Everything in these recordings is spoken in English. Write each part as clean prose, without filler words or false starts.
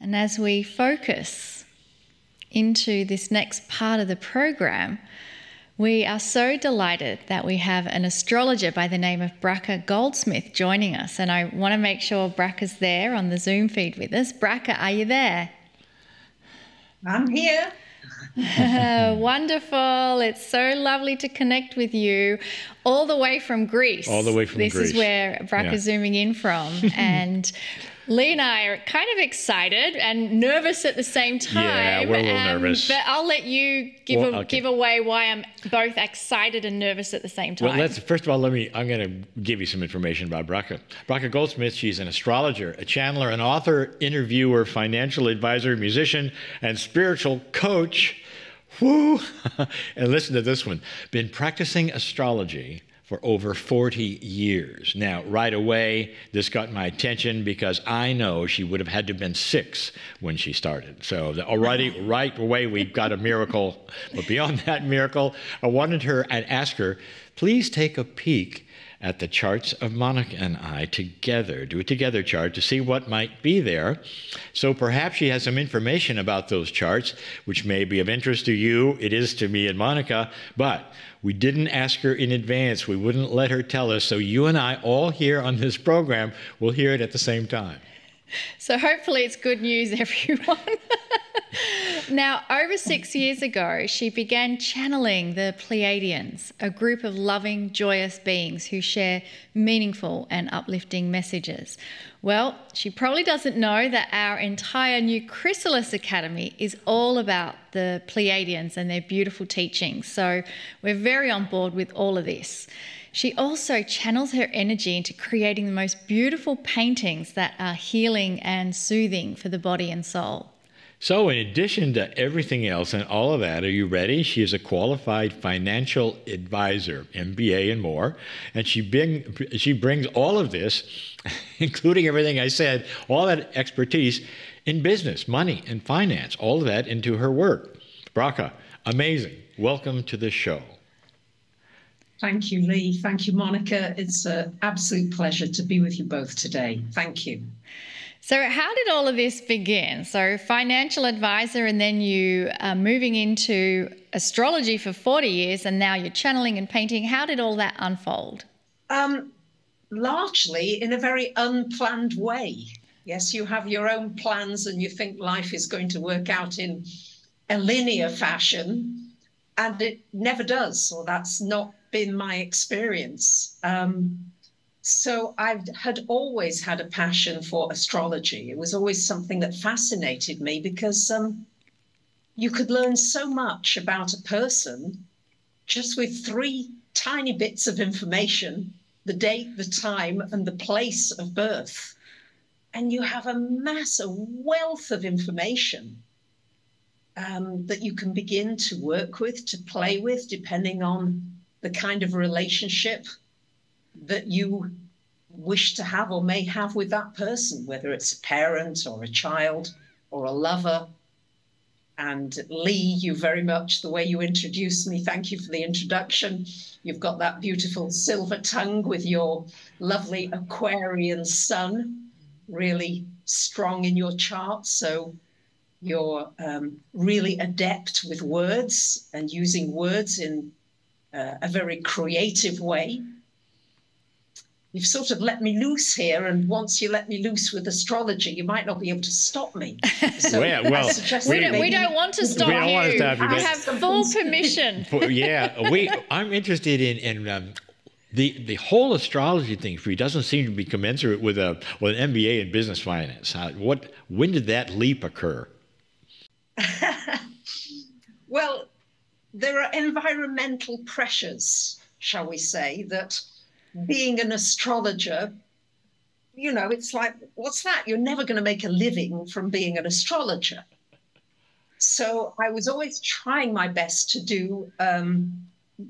And as we focus into this next part of the program, we are so delighted that we have an astrologer by the name of Bracha Goldsmith joining us. And I want to make sure Bracha's there on the Zoom feed with us. Bracha, are you there? I'm here. Wonderful. It's so lovely to connect with you all the way from Greece. All the way from Greece. This is where Bracha's zooming in from. And Lee and I are kind of excited and nervous at the same time. Yeah, we're a little nervous. But I'll let you give away why I'm both excited and nervous at the same time. Well, first of all, I'm going to give you some information about Bracha. Bracha Goldsmith, she's an astrologer, a channeler, an author, interviewer, financial advisor, musician, and spiritual coach. Woo! And listen to this one. Been practicing astrology for over 40 years. Now, right away, this got my attention because I know she would have had to have been 6 when she started. So already, right away, we've got a miracle. But beyond that miracle, I wanted her and ask her, please take a peek at the charts of Monika and I together, do a together chart to see what might be there. So perhaps she has some information about those charts, which may be of interest to you. It is to me and Monika, but we didn't ask her in advance. We wouldn't let her tell us. So you and I all here on this program will hear it at the same time. So hopefully it's good news, everyone. Now, over 6 years ago, she began channeling the Pleiadians, a group of loving, joyous beings who share meaningful and uplifting messages. Well, she probably doesn't know that our entire new Chrysalis Academy is all about the Pleiadians and their beautiful teachings. So we're very on board with all of this. She also channels her energy into creating the most beautiful paintings that are healing and soothing for the body and soul. So in addition to everything else and all of that, are you ready? She is a qualified financial advisor, MBA and more, and she brings all of this, including everything I said, all that expertise in business, money, and finance, all of that into her work. Bracha, amazing. Welcome to the show. Thank you, Lee. Thank you, Monika. It's an absolute pleasure to be with you both today. Thank you. So how did all of this begin? So financial advisor, and then you are moving into astrology for 40 years, and now you're channeling and painting. How did all that unfold? Largely in a very unplanned way. Yes, you have your own plans and you think life is going to work out in a linear fashion, and it never does, or that's not been my experience. So I had always had a passion for astrology. It was always something that fascinated me because you could learn so much about a person just with 3 tiny bits of information, the date, the time, and the place of birth. And you have a massive wealth of information that you can begin to work with, to play with, depending on the kind of relationship that you wish to have or may have with that person, whether it's a parent or a child or a lover. And Lee, you very much, the way you introduced me, thank you for the introduction. You've got that beautiful silver tongue with your lovely Aquarian sun, really strong in your chart. So you're really adept with words and using words in a very creative way. You've sort of let me loose here, and once you let me loose with astrology, you might not be able to stop me. So well, we don't want to stop you. You have full permission. I'm interested in the whole astrology thing for you doesn't seem to be commensurate with an MBA in business finance. When did that leap occur? Well, there are environmental pressures, shall we say, that being an astrologer, you know, it's like, what's that? You're never going to make a living from being an astrologer. So I was always trying my best to do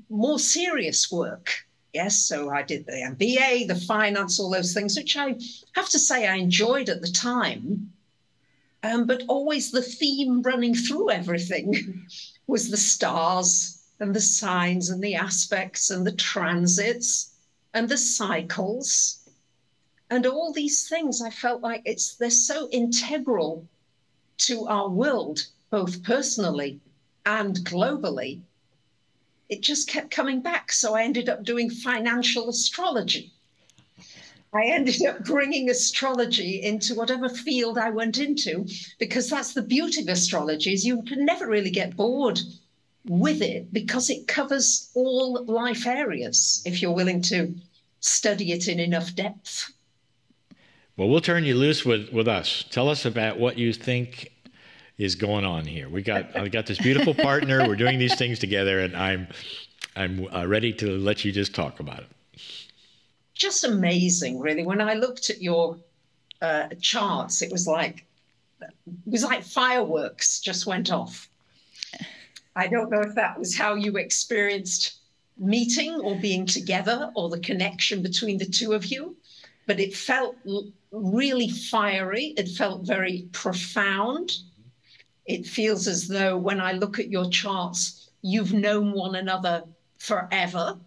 more serious work. Yes, so I did the MBA, the finance, all those things, which I have to say I enjoyed at the time. But always the theme running through everything was the stars and the signs and the aspects and the transits and the cycles and all these things. I felt like they're so integral to our world, both personally and globally, it just kept coming back. So I ended up doing financial astrology. I ended up bringing astrology into whatever field I went into, because that's the beauty of astrology, is you can never really get bored with it, because it covers all life areas if you're willing to study it in enough depth. Well, we'll turn you loose with us. Tell us about what you think is going on here. I've got this beautiful partner. We're doing these things together, and I'm ready to let you just talk about it. Just amazing, really. When I looked at your charts, it was like fireworks just went off. I don't know if that was how you experienced meeting or being together, or the connection between the two of you, but it felt really fiery. It felt very profound. It feels as though when I look at your charts, you've known one another forever.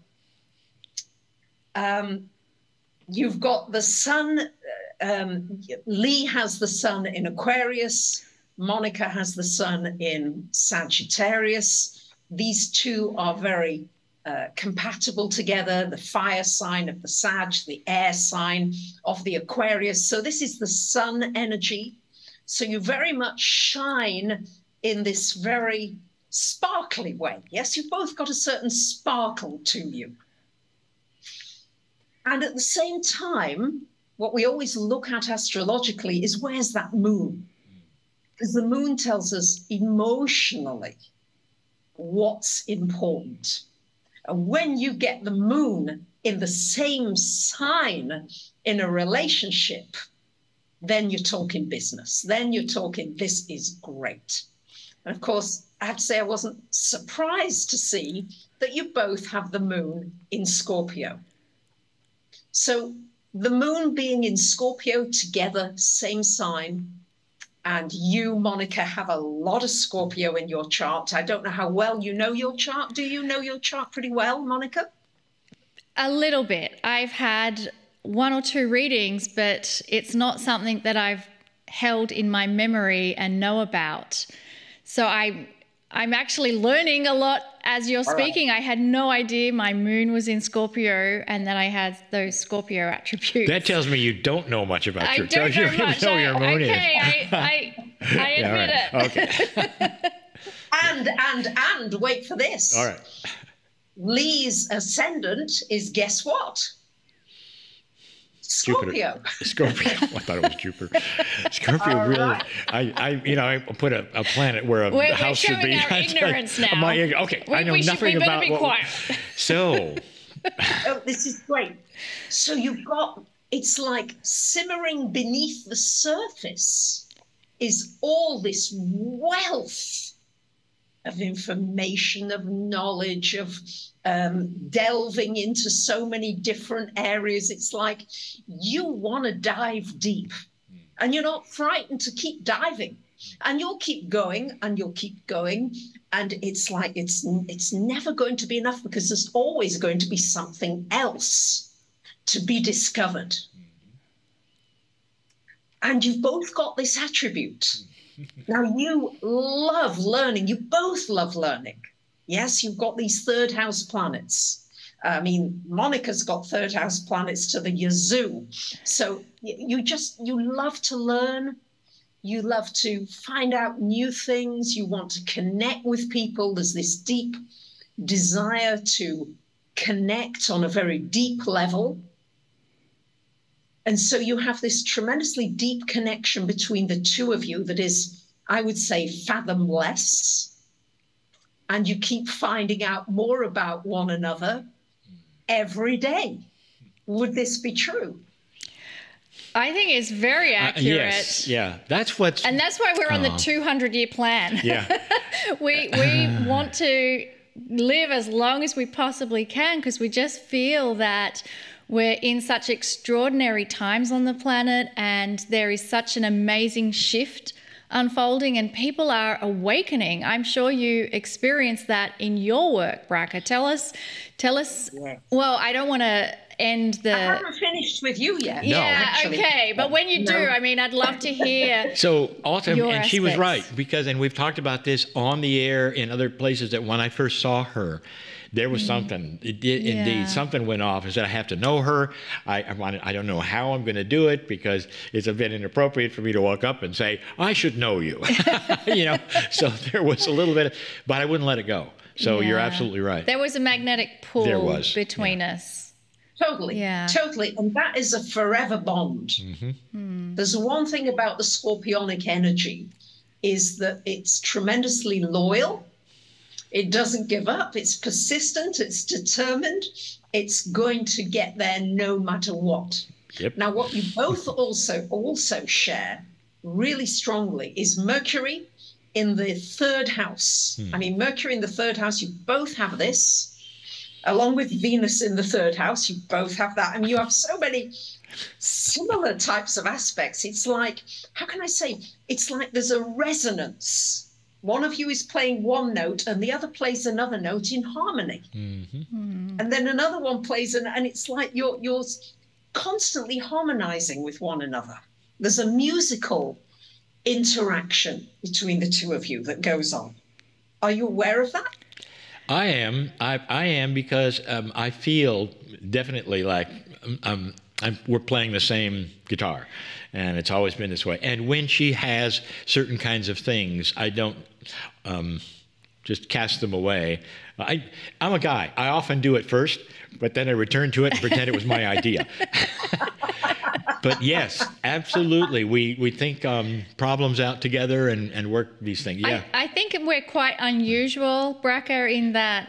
You've got the sun. Lee has the sun in Aquarius. Monika has the sun in Sagittarius. These two are very compatible together, the fire sign of the Sag, the air sign of the Aquarius. So this is the sun energy. So you very much shine in this very sparkly way. Yes, you've both got a certain sparkle to you. And at the same time, what we always look at astrologically is, where's that moon? Because the moon tells us emotionally what's important. And when you get the moon in the same sign in a relationship, then you're talking business. Then you're talking, this is great. And of course, I have to say I wasn't surprised to see that you both have the moon in Scorpio. So the moon being in Scorpio together, same sign, and you, Monika, have a lot of Scorpio in your chart. I don't know how well you know your chart. Do you know your chart pretty well, Monika? A little bit. I've had 1 or 2 readings, but it's not something that I've held in my memory and know about. So I'm actually learning a lot as you're speaking. Right. I had no idea my moon was in Scorpio and that I had those Scorpio attributes. That tells me you don't know much about your chart. I don't know much. Your moon is. I admit it. Okay. and wait for this. All right. Lee's ascendant is, guess what? Scorpio. Scorpio. I thought it was Jupiter. Scorpio really. Right. I put a planet where a house should be. We're showing our ignorance now. Okay, I know nothing about. We better be quiet. So. Oh, this is great. So you've got, it's like simmering beneath the surface is all this wealth of information, of knowledge, of delving into so many different areas. It's like you want to dive deep and you're not frightened to keep diving, and you'll keep going and you'll keep going. And it's like it's never going to be enough, because there's always going to be something else to be discovered. And you've both got this attribute. Now, you love learning. You both love learning. Yes, you've got these third house planets. I mean, Monika's got third house planets to the yazoo. So you love to learn. You love to find out new things. You want to connect with people. There's this deep desire to connect on a very deep level. And so you have this tremendously deep connection between the two of you that is, I would say, fathomless. And you keep finding out more about one another every day. Would this be true? I think it's very accurate. Yes, yeah. That's why we're on the 200-year plan. Yeah. we want to live as long as we possibly can, because we just feel that we're in such extraordinary times on the planet, and there is such an amazing shift unfolding, and people are awakening. I'm sure you experienced that in your work, Bracha. Tell us. Yes. Well, I don't want to end the... I haven't finished with you yet. No. Yeah, actually. okay. But when you do, No. I mean, I'd love to hear. So also, Your and she was aspects. right, because, and we've talked about this on the air in other places, that when I first saw her, there was something, it did, Yeah. indeed, something went off. I said, I have to know her. I don't know how I'm going to do it, because it's a bit inappropriate for me to walk up and say, I should know you. You know, so there was a little bit, but I wouldn't let it go. So you're Yeah. absolutely right. There was a magnetic pull There was, between us. Totally. Yeah. Totally. And that is a forever bond. There's one thing about the scorpionic energy is that it's tremendously loyal. It doesn't give up. It's persistent. It's determined. It's going to get there no matter what. Yep. Now, what you both also share really strongly is Mercury in the third house. I mean, Mercury in the third house, you both have this. Along with Venus in the third house, you both have that. I mean, you have so many similar types of aspects. It's like, how can I say? It's like there's a resonance. One of you is playing one note and the other plays another note in harmony. And then another one plays, and it's like you're constantly harmonizing with one another. There's a musical interaction between the two of you that goes on. Are you aware of that? I am because I feel definitely like we're playing the same guitar, and it's always been this way. And when she has certain kinds of things, I don't just cast them away. I'm a guy. I often do it first, but then I return to it and pretend it was my idea. But yes, absolutely. We think problems out together and work these things. Yeah. I think we're quite unusual, Bracha, in that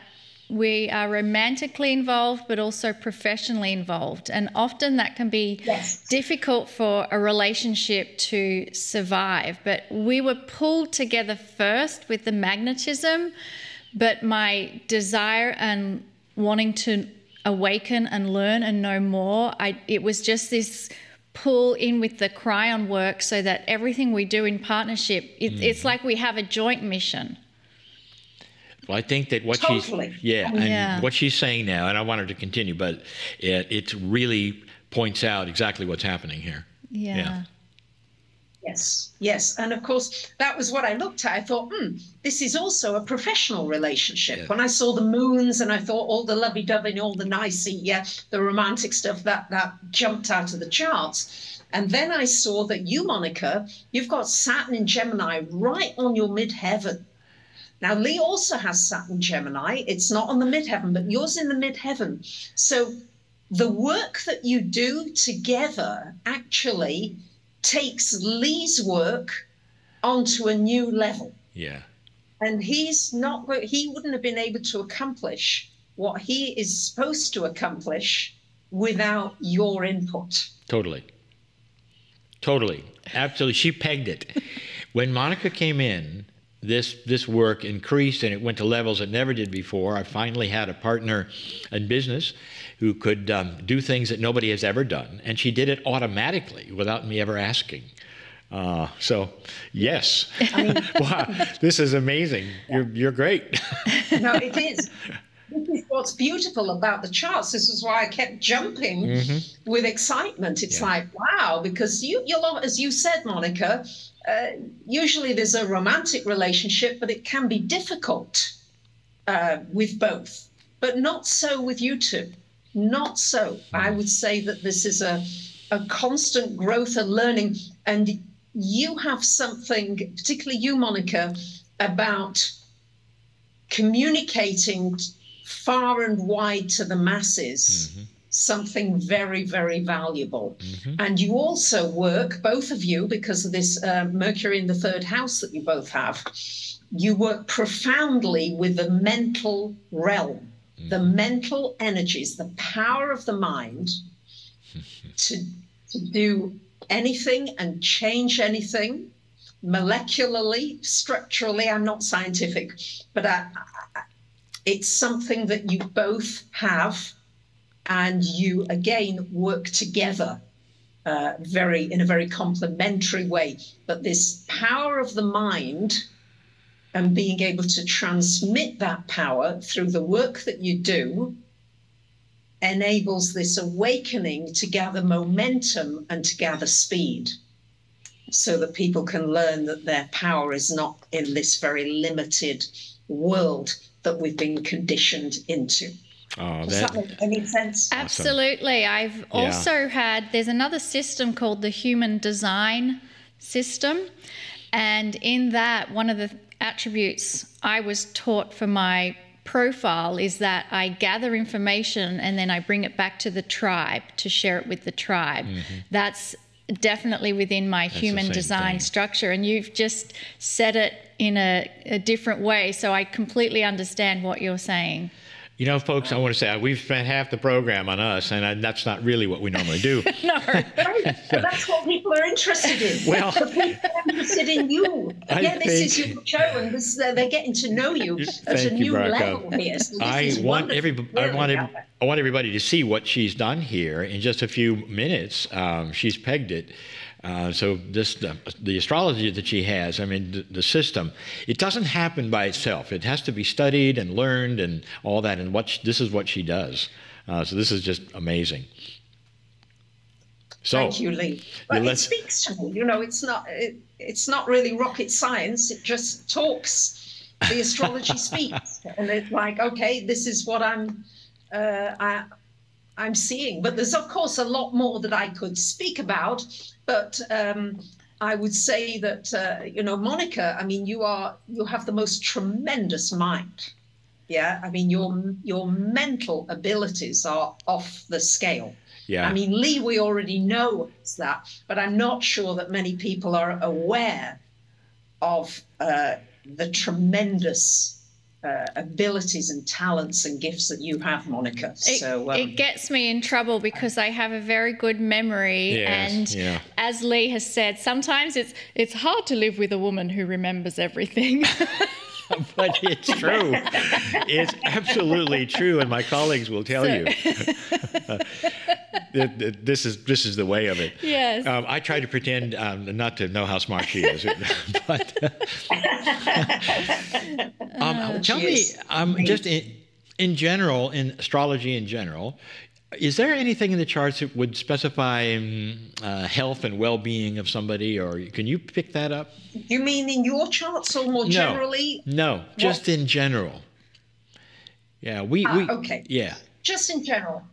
we are romantically involved, but also professionally involved. And often that can be difficult for a relationship to survive. But we were pulled together first with the magnetism, but my desire and wanting to awaken and learn and know more, it was just this pull in with the KRYON work, so that everything we do in partnership, it's like we have a joint mission. Well, I think that what what she's saying now, and I want her to continue, but it really points out exactly what's happening here. Yeah. Yes. And of course, that was what I looked at. I thought, this is also a professional relationship. Yeah. When I saw the moons and I thought all the lovey-dovey and all the nicey, the romantic stuff, that jumped out of the charts. And then I saw that you, Monika, you've got Saturn in Gemini right on your midheaven. Now, Lee also has Saturn Gemini. It's not on the midheaven, but yours in the midheaven. So the work that you do together actually takes Lee's work onto a new level. Yeah. And he wouldn't have been able to accomplish what he is supposed to accomplish without your input. Totally. Absolutely. She pegged it. When Monika came in, this work increased, and it went to levels it never did before. I finally had a partner in business who could do things that nobody has ever done, and she did it automatically without me ever asking. So, yes. I mean, Wow, this is amazing. You're great. No, it is. This is what's beautiful about the charts. This is why I kept jumping with excitement. It's like, wow, because you'll, as you said, Monika, usually there's a romantic relationship, but it can be difficult with both, but not so with you two. Not so. I would say that this is a constant growth and learning. And you have something, particularly you, Monika, about communicating far and wide to the masses, something very, very valuable. And you also work, both of you, because of this Mercury in the third house that you both have, you work profoundly with the mental realm. The mental energies, the power of the mind to do anything and change anything molecularly, structurally. I'm not scientific, but it's something that you both have, and you again work together in a very complementary way. But this power of the mind and being able to transmit that power through the work that you do enables this awakening to gather momentum and to gather speed, so that people can learn that their power is not in this very limited world that we've been conditioned into. Oh, Does that make any sense? Absolutely. I've also had, there's another system called the human design system. And in that, one of the attributes I was taught for my profile is that I gather information and then I bring it back to the tribe to share it with the tribe. That's definitely within my human design structure, and you've just said it in a different way, so I completely understand what you're saying. You know, folks, I want to say we've spent half the program on us, and that's not really what we normally do. No, but that's what people are interested in. Well, people are interested in you. This is your show, and they're getting to know you at a new level here. So I want everybody to see what she's done here in just a few minutes. She's pegged it. So the astrology that she has, I mean, the system, it doesn't happen by itself. It has to be studied and learned and all that. And this is what she does. So this is just amazing. So, thank you, Lee. But it speaks to me. You know, it's not really rocket science. It just talks. The astrology speaks, and it's like, okay, this is what I'm seeing. But there's, of course, a lot more that I could speak about. But I would say that, Monika, I mean, you have the most tremendous mind. Yeah. I mean, your mental abilities are off the scale. Yeah. I mean, Lee, we already know that, but I'm not sure that many people are aware of the tremendous abilities and talents and gifts that you have, Monika. It gets me in trouble because I have a very good memory, and as Lee has said, sometimes it's hard to live with a woman who remembers everything. But it's true. It's absolutely true, and my colleagues will tell you. This is the way of it. Yes. I try to pretend not to know how smart she is. But tell me, just in general, in astrology in general, is there anything in the charts that would specify health and well-being of somebody, or can you pick that up? You mean in your charts or more generally? No, just in general. Yeah, okay. Yeah. Just in general.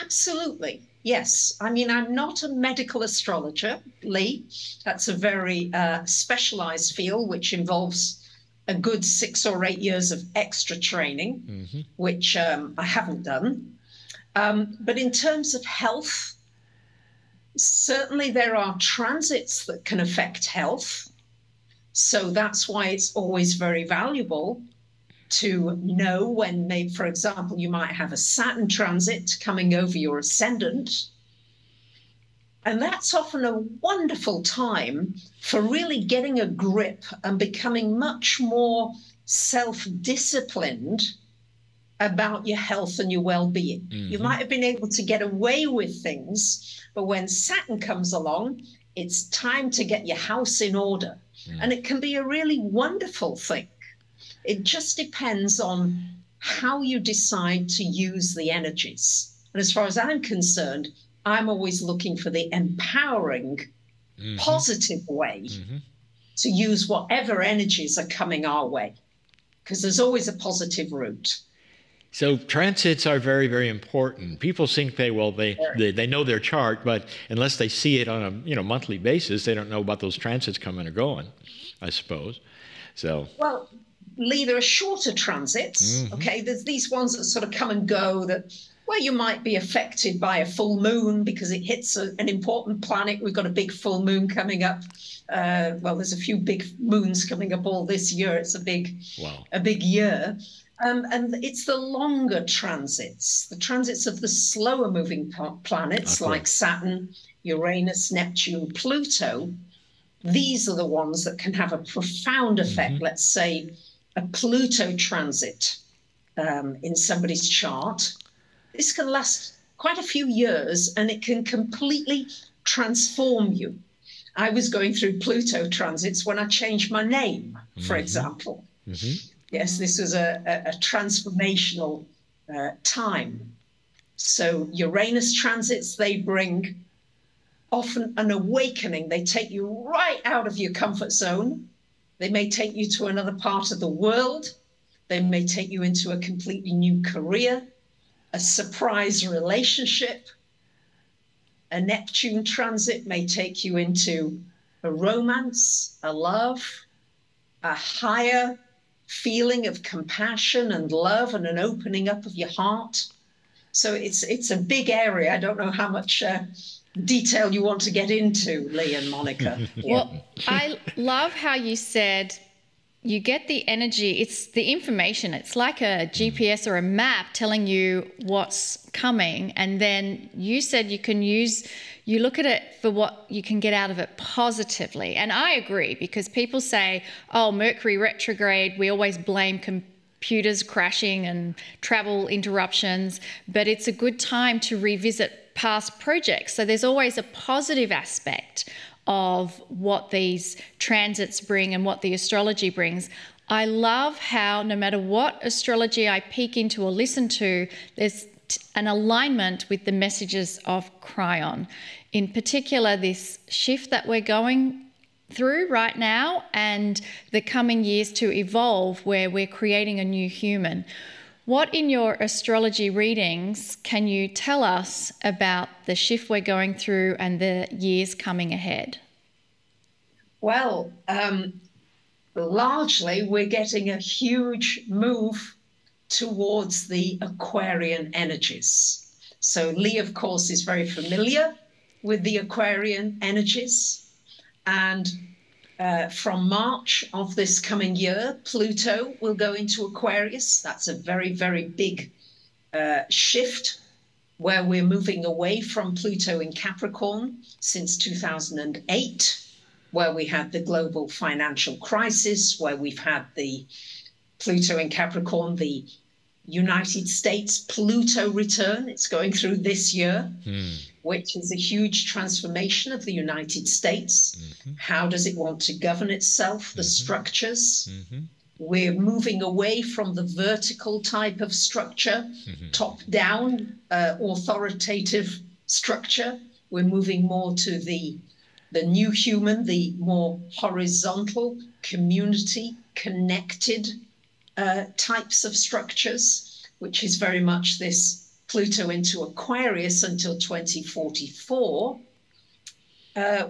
Absolutely. Yes. I mean, I'm not a medical astrologer, Lee. That's a very specialized field, which involves a good 6 or 8 years of extra training, which I haven't done. But in terms of health, certainly there are transits that can affect health. So that's why it's always very valuable to know when, maybe, for example, you might have a Saturn transit coming over your ascendant. And that's often a wonderful time for really getting a grip and becoming much more self-disciplined about your health and your well-being. You might have been able to get away with things, but when Saturn comes along, it's time to get your house in order. And it can be a really wonderful thing. It just depends on how you decide to use the energies. And as far as I'm concerned, I'm always looking for the empowering, positive way to use whatever energies are coming our way, because there's always a positive route. So transits are very, very important. People think they know their chart, but unless they see it on a monthly basis, they don't know about those transits coming or going, I suppose. So well, Lee, there are shorter transits. Okay, there's these ones that sort of come and go, where you might be affected by a full moon because it hits an important planet. We've got a big full moon coming up. Well, there's a few big moons coming up all this year. It's a big year. And it's the longer transits, the transits of the slower moving planets like Saturn, Uranus, Neptune, Pluto. These are the ones that can have a profound effect. Let's say a Pluto transit in somebody's chart. This can last quite a few years and it can completely transform you. I was going through Pluto transits when I changed my name, for example. Yes, this was a transformational time. So Uranus transits, they bring often an awakening. They take you right out of your comfort zone. They may take you to another part of the world. They may take you into a completely new career, a surprise relationship. A Neptune transit may take you into a romance, a love, a higher feeling of compassion and love and an opening up of your heart. So it's a big area. I don't know how much detail you want to get into, Lee and Monika. Yeah. Well, I love how you said you get the energy, it's the information. It's like a GPS or a map telling you what's coming. And then you said you look at it for what you can get out of it positively. And I agree, because people say, oh, Mercury retrograde, we always blame computers crashing and travel interruptions, but it's a good time to revisit past projects. So there's always a positive aspect of what these transits bring and what the astrology brings. I love how no matter what astrology I peek into or listen to, there's an alignment with the messages of KRYON. In particular, this shift that we're going through right now and the coming years to evolve, where we're creating a new human. What in your astrology readings can you tell us about the shift we're going through and the years coming ahead? Well, largely we're getting a huge move towards the Aquarian energies. So Lee, of course, is very familiar with the Aquarian energies. And from March of this coming year, Pluto will go into Aquarius. That's a very, very big shift, where we're moving away from Pluto in Capricorn since 2008, where we had the global financial crisis, where we've had the Pluto in Capricorn, the United States Pluto return. It's going through this year, which is a huge transformation of the United States. How does it want to govern itself, the structures? We're moving away from the vertical type of structure, top-down, authoritative structure. We're moving more to the new human, the more horizontal, community, connected types of structures, which is very much this Pluto into Aquarius until 2044,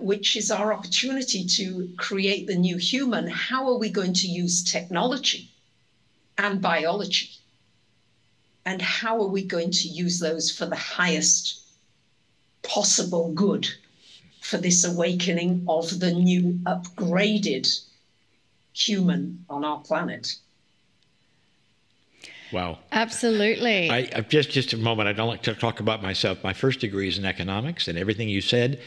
which is our opportunity to create the new human. How are we going to use technology and biology? And how are we going to use those for the highest possible good for this awakening of the new upgraded human on our planet? Wow. Absolutely. I just a moment. I don't like to talk about myself. My first degree is in economics, and everything you said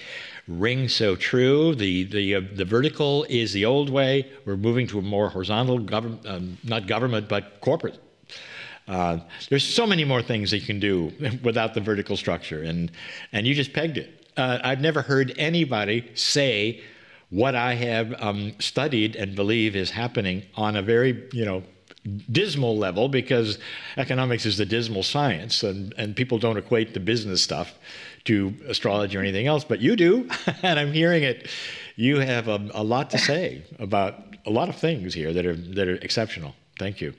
rings so true. The vertical is the old way. We're moving to a more horizontal, not government, but corporate. There's so many more things that you can do without the vertical structure, and you just pegged it. I've never heard anybody say what I have studied and believe is happening on a very, dismal level, because economics is the dismal science, and people don't equate the business stuff to astrology or anything else, but you do, and I'm hearing it. You have a lot to say about a lot of things here that are exceptional. Thank you.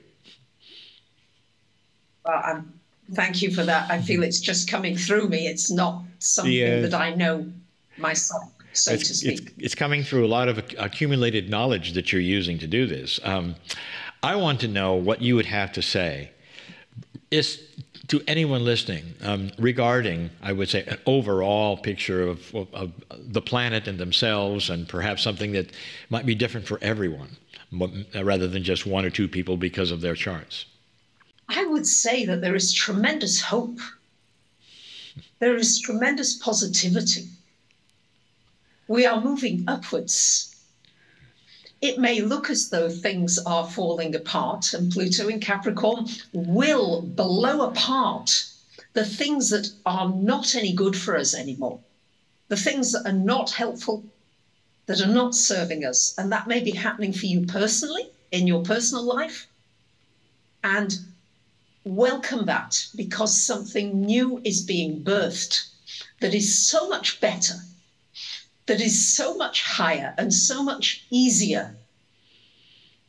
Well, thank you for that. I feel it's just coming through me. It's not something that I know myself, so to speak. It's coming through a lot of accumulated knowledge that you're using to do this. I want to know what you would have to say to anyone listening regarding, I would say, an overall picture of the planet and themselves, and perhaps something that might be different for everyone, rather than just one or two people because of their charts. I would say that there is tremendous hope. There is tremendous positivity. We are moving upwards. It may look as though things are falling apart, and Pluto in Capricorn will blow apart the things that are not any good for us anymore, the things that are not helpful, that are not serving us. And that may be happening for you personally, in your personal life. And welcome that, because something new is being birthed that is so much better, that is so much higher and so much easier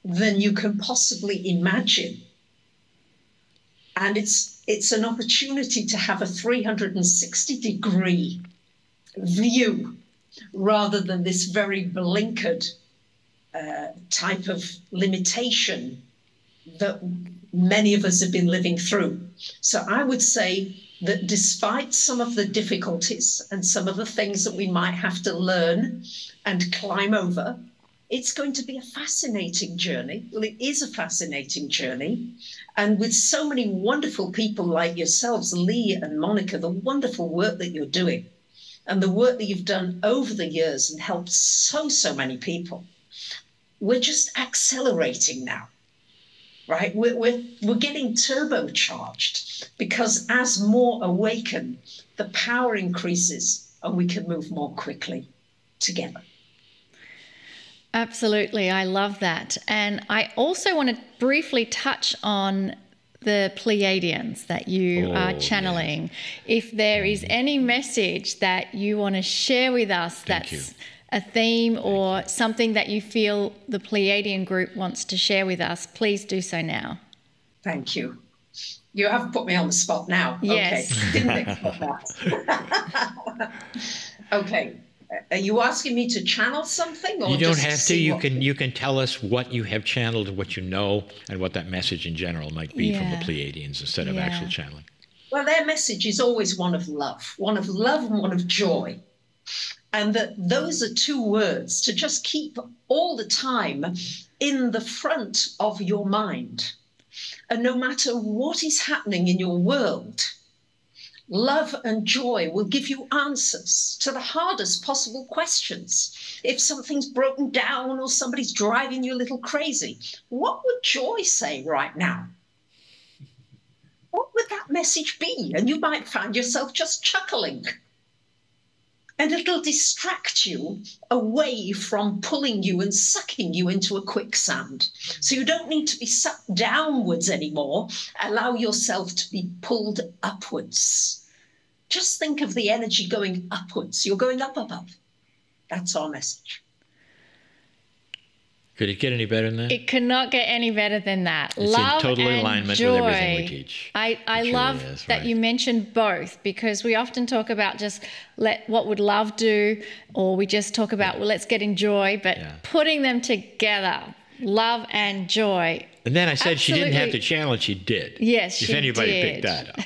than you can possibly imagine. And it's an opportunity to have a 360-degree view rather than this very blinkered type of limitation that many of us have been living through. So I would say that despite some of the difficulties and some of the things that we might have to learn and climb over, it's going to be a fascinating journey. Well, it is a fascinating journey. And with so many wonderful people like yourselves, Lee and Monika, the wonderful work that you're doing and the work that you've done over the years and helped so many people, we're just accelerating now, right? We're getting turbocharged, because as more awaken, the power increases and we can move more quickly together. Absolutely. I love that. And I also want to briefly touch on the Pleiadians that you are channeling. Yes. If there is any message that you want to share with us that's a theme or something that you feel the Pleiadian group wants to share with us, please do so now. Thank you. You have put me on the spot now. Yes. Okay. Didn't expect that. Okay. Are you asking me to channel something? Or you don't have to. You can tell us what you have channeled, what you know, and what that message in general might be from the Pleiadians instead of actual channeling. Well, their message is always one of love and one of joy. And that those are two words to just keep all the time in the front of your mind. And no matter what is happening in your world, love and joy will give you answers to the hardest possible questions. If something's broken down or somebody's driving you a little crazy, what would joy say right now? What would that message be? And you might find yourself just chuckling. And it'll distract you away from pulling you and sucking you into a quicksand. So you don't need to be sucked downwards anymore. Allow yourself to be pulled upwards. Just think of the energy going upwards. You're going up. That's our message. Could it get any better than that? It cannot get any better than that. It's love in total and alignment joy. with everything we teach. I love that you mentioned both, because we often talk about just what would love do, or we just talk about, well, let's get in joy, but putting them together, love and joy. And then I said she didn't have to channel it. She did. Yes, she did. If anybody picked that up,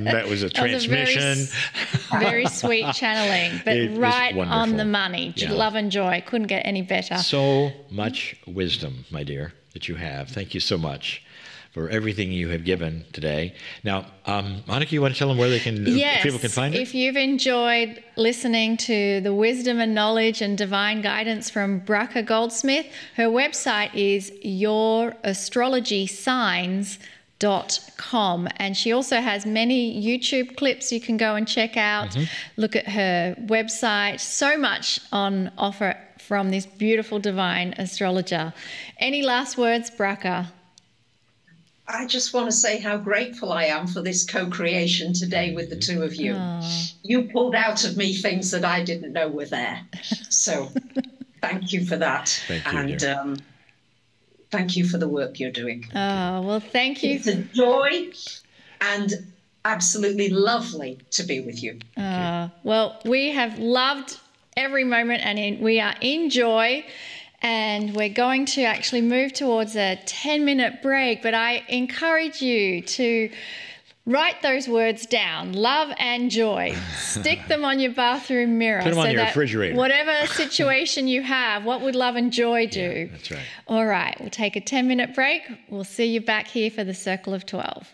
that was a transmission. Very sweet channeling, but right on the money. Love and joy. Couldn't get any better. So much wisdom, my dear, that you have. Thank you so much for everything you have given today. Now, Monika, you want to tell them where they can, people can find it? If you've enjoyed listening to the wisdom and knowledge and divine guidance from Bracha Goldsmith, her website is yourastrologysigns.com, and she also has many YouTube clips you can go and check out. Look at her website. So much on offer from this beautiful divine astrologer. Any last words, Bracha? I just want to say how grateful I am for this co-creation today with the two of you. Aww. You pulled out of me things that I didn't know were there. So thank you for that. Thank you, and thank you for the work you're doing. Oh, well, thank you. It's a joy and absolutely lovely to be with you. Well, we have loved every moment, and we are in joy. And we're going to actually move towards a 10-minute break, but I encourage you to write those words down, love and joy. Stick them on your bathroom mirror. Put them on your refrigerator. Whatever situation you have, what would love and joy do? Yeah, that's right. All right, we'll take a 10-minute break. We'll see you back here for the Circle of 12.